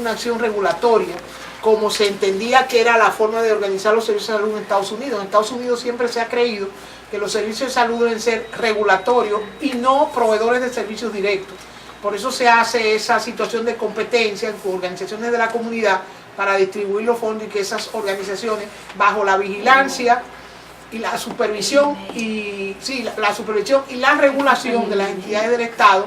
una acción regulatoria, como se entendía que era la forma de organizar los servicios de salud en Estados Unidos. En Estados Unidos siempre se ha creído que los servicios de salud deben ser regulatorios y no proveedores de servicios directos. Por eso se hace esa situación de competencia con organizaciones de la comunidad para distribuir los fondos y que esas organizaciones, bajo la vigilancia y la supervisión y la regulación de las entidades del Estado,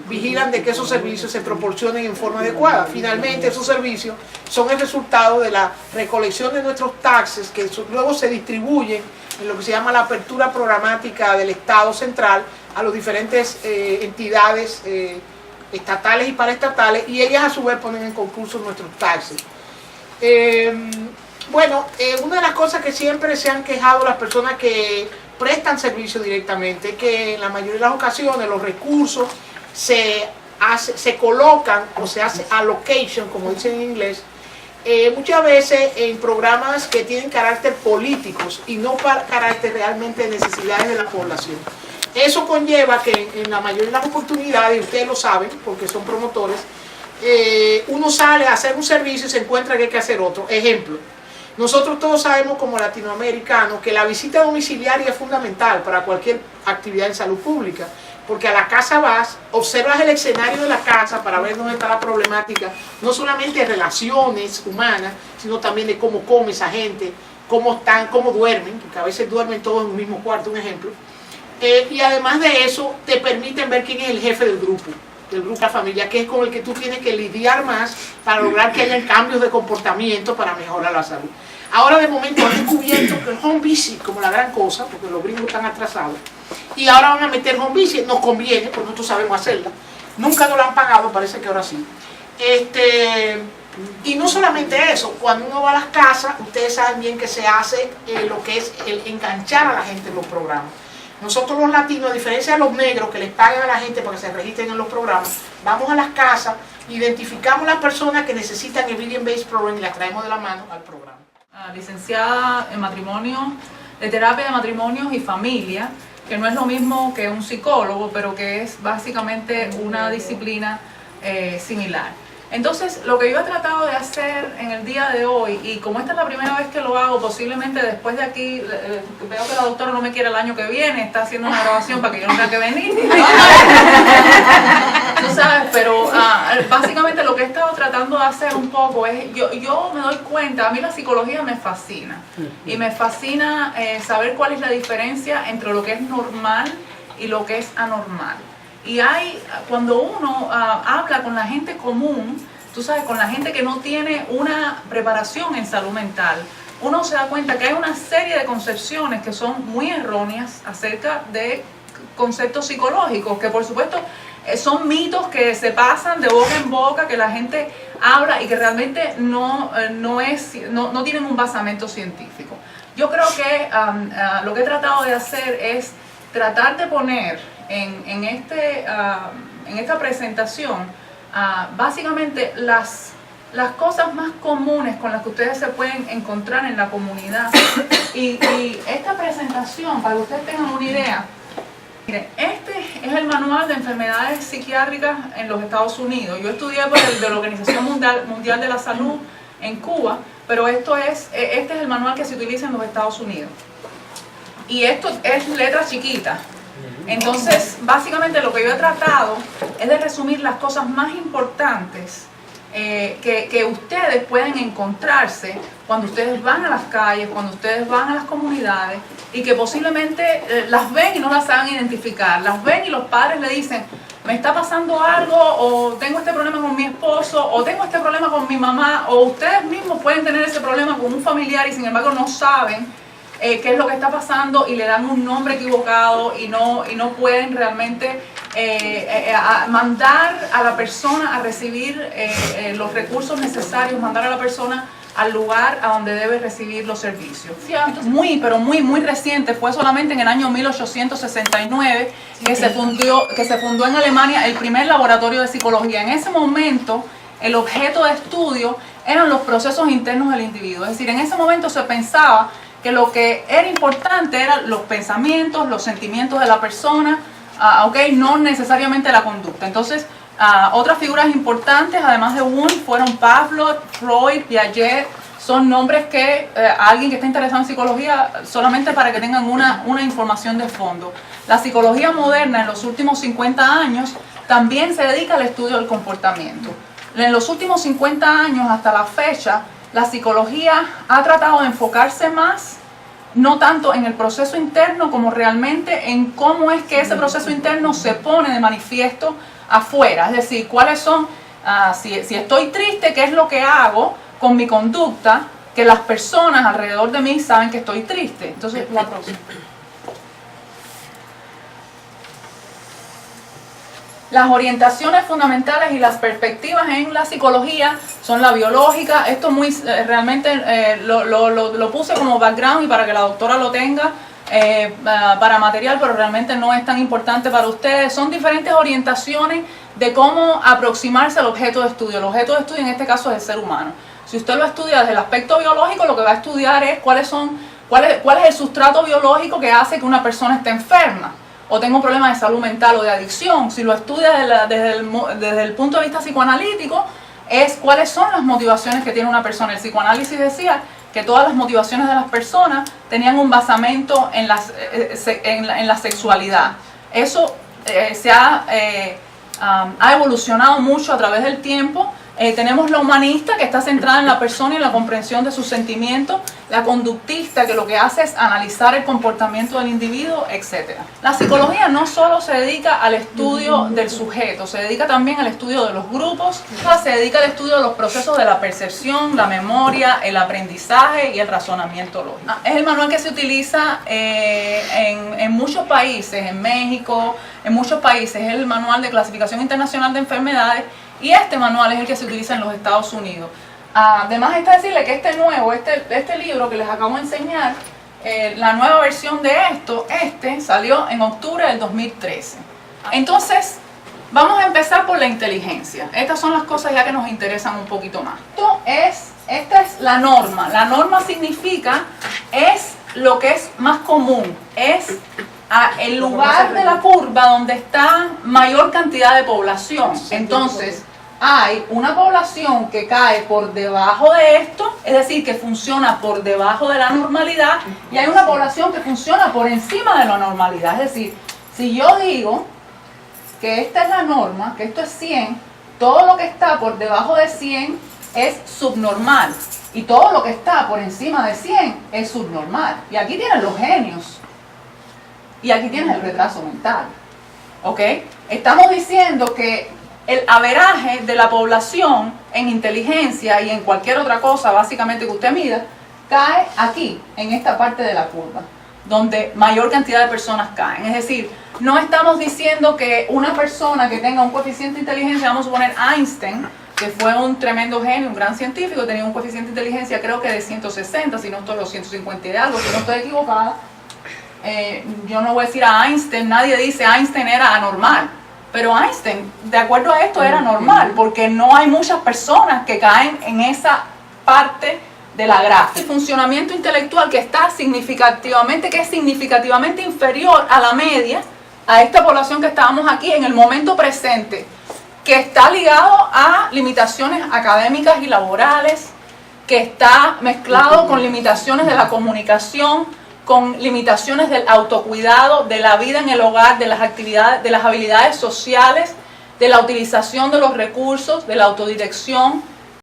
vigilan de que esos servicios se proporcionen en forma adecuada. Finalmente, esos servicios son el resultado de la recolección de nuestros taxes que luego se distribuyen en lo que se llama la apertura programática del Estado central a las diferentes entidades estatales y paraestatales, y ellas a su vez ponen en concurso nuestros taxes. Una de las cosas que siempre se han quejado las personas que prestan servicio directamente es que en la mayoría de las ocasiones los recursos se colocan o se hace allocation, como dicen en inglés, muchas veces en programas que tienen carácter políticos y no para carácter realmente de necesidades de la población. Eso conlleva que en la mayoría de las oportunidades, y ustedes lo saben porque son promotores, uno sale a hacer un servicio y se encuentra que hay que hacer otro. Ejemplo, nosotros todos sabemos como latinoamericanos que la visita domiciliaria es fundamental para cualquier actividad en salud pública, porque a la casa vas, observas el escenario de la casa para ver dónde está la problemática, no solamente de relaciones humanas, sino también de cómo come esa gente, cómo están, cómo duermen, porque a veces duermen todos en un mismo cuarto, un ejemplo. Y además de eso, te permiten ver quién es el jefe del grupo de la familia, que es con el que tú tienes que lidiar más para lograr que haya cambios de comportamiento para mejorar la salud. Ahora de momento han descubierto que el home visit como la gran cosa, porque los gringos están atrasados, y ahora van a meter home visit, nos conviene, porque nosotros sabemos hacerla, nunca nos la han pagado, parece que ahora sí. Y no solamente eso, cuando uno va a las casas, ustedes saben bien que se hace lo que es el enganchar a la gente en los programas. Nosotros los latinos, a diferencia de los negros que les pagan a la gente para que se registren en los programas, vamos a las casas, identificamos las personas que necesitan Evidence-Based Program y las traemos de la mano al programa. Licenciada en matrimonio, de terapia de matrimonios y familia, que no es lo mismo que un psicólogo, pero que es básicamente una disciplina similar. Entonces, lo que yo he tratado de hacer en el día de hoy, y como esta es la primera vez que lo hago, posiblemente después de aquí, veo que la doctora no me quiere el año que viene, está haciendo una grabación para que yo no tenga que venir. Tú sabes, pero básicamente lo que he estado tratando de hacer un poco es, yo me doy cuenta, a mí la psicología me fascina, y me fascina saber cuál es la diferencia entre lo que es normal y lo que es anormal. Y cuando uno habla con la gente común, tú sabes, con la gente que no tiene una preparación en salud mental, uno se da cuenta que hay una serie de concepciones que son muy erróneas acerca de conceptos psicológicos, que por supuesto son mitos que se pasan de boca en boca, que la gente habla y que realmente no tienen un basamento científico. Yo creo que lo que he tratado de hacer es tratar de poner en esta presentación básicamente las cosas más comunes con las que ustedes se pueden encontrar en la comunidad. Y esta presentación, para que ustedes tengan una idea, mire, este es el manual de enfermedades psiquiátricas en los Estados Unidos. Yo estudié por el de la Organización Mundial de la Salud en Cuba, pero este es el manual que se utiliza en los Estados Unidos. Y esto es letra chiquita. Entonces, básicamente lo que yo he tratado es de resumir las cosas más importantes que ustedes pueden encontrarse cuando ustedes van a las calles, cuando ustedes van a las comunidades, y que posiblemente las ven y no las saben identificar. Las ven y los padres le dicen, me está pasando algo, o tengo este problema con mi esposo, o tengo este problema con mi mamá, o ustedes mismos pueden tener ese problema con un familiar y sin embargo no saben qué es lo que está pasando, y le dan un nombre equivocado y no pueden realmente mandar a la persona a recibir los recursos necesarios, mandar a la persona al lugar a donde debe recibir los servicios. Pero muy reciente, fue solamente en el año 1869 que se fundó en Alemania el primer laboratorio de psicología. En ese momento el objeto de estudio eran los procesos internos del individuo, es decir, en ese momento se pensaba que lo que era importante eran los pensamientos, los sentimientos de la persona, no necesariamente la conducta. Entonces, Otras figuras importantes, además de Wundt, fueron Pavlov, Freud, Piaget. Son nombres que alguien que está interesado en psicología, solamente para que tengan una información de fondo. La psicología moderna en los últimos 50 años también se dedica al estudio del comportamiento. En los últimos 50 años hasta la fecha, la psicología ha tratado de enfocarse más, no tanto en el proceso interno como realmente en cómo es que ese proceso interno se pone de manifiesto afuera. Es decir, cuáles son, si estoy triste, qué es lo que hago con mi conducta, que las personas alrededor de mí saben que estoy triste. Entonces, la próxima. Las orientaciones fundamentales y las perspectivas en la psicología son la biológica. Esto realmente lo puse como background y para que la doctora lo tenga para material, pero realmente no es tan importante para ustedes. Son diferentes orientaciones de cómo aproximarse al objeto de estudio. El objeto de estudio en este caso es el ser humano. Si usted lo estudia desde el aspecto biológico, lo que va a estudiar es cuál es el sustrato biológico que hace que una persona esté enferma o tenga un problema de salud mental o de adicción. Si lo estudia desde el punto de vista psicoanalítico, es cuáles son las motivaciones que tiene una persona. El psicoanálisis decía que todas las motivaciones de las personas tenían un basamento en la sexualidad. Eso ha evolucionado mucho a través del tiempo. Tenemos la humanista, que está centrada en la persona y en la comprensión de sus sentimientos, la conductista, que lo que hace es analizar el comportamiento del individuo, etc. La psicología no solo se dedica al estudio del sujeto, se dedica también al estudio de los grupos, se dedica al estudio de los procesos de la percepción, la memoria, el aprendizaje y el razonamiento lógico. Es el manual que se utiliza en muchos países, en México, en muchos países, es el manual de clasificación internacional de enfermedades. Y este manual es el que se utiliza en los Estados Unidos. Además está decirle que este libro que les acabo de enseñar, la nueva versión de esto, salió en octubre del 2013. Entonces, vamos a empezar por la inteligencia. Estas son las cosas ya que nos interesan un poquito más. Esta es la norma. La norma significa, es lo que es más común, es el lugar de la curva donde está mayor cantidad de población. Entonces, hay una población que cae por debajo de esto, es decir, que funciona por debajo de la normalidad, y hay una población que funciona por encima de la normalidad. Es decir, si yo digo que esta es la norma, que esto es 100, todo lo que está por debajo de 100 es subnormal, y todo lo que está por encima de 100 es subnormal. Y aquí tienen los genios. Y aquí tienes el retraso mental, ¿ok? Estamos diciendo que el averaje de la población en inteligencia y en cualquier otra cosa, básicamente que usted mida, cae aquí, en esta parte de la curva, donde mayor cantidad de personas caen. Es decir, no estamos diciendo que una persona que tenga un coeficiente de inteligencia, vamos a suponer Einstein, que fue un tremendo genio, un gran científico, tenía un coeficiente de inteligencia creo que de 160, si no estoy los 150 y algo, si no estoy equivocada. Yo no voy a decir a Einstein, nadie dice Einstein era anormal, pero Einstein, de acuerdo a esto, era normal, porque no hay muchas personas que caen en esa parte de la gráfica. El funcionamiento intelectual que es significativamente inferior a la media, a esta población que estábamos aquí en el momento presente, que está ligado a limitaciones académicas y laborales, que está mezclado con limitaciones de la comunicación, con limitaciones del autocuidado, de la vida en el hogar, de las actividades, de las habilidades sociales, de la utilización de los recursos, de la autodirección,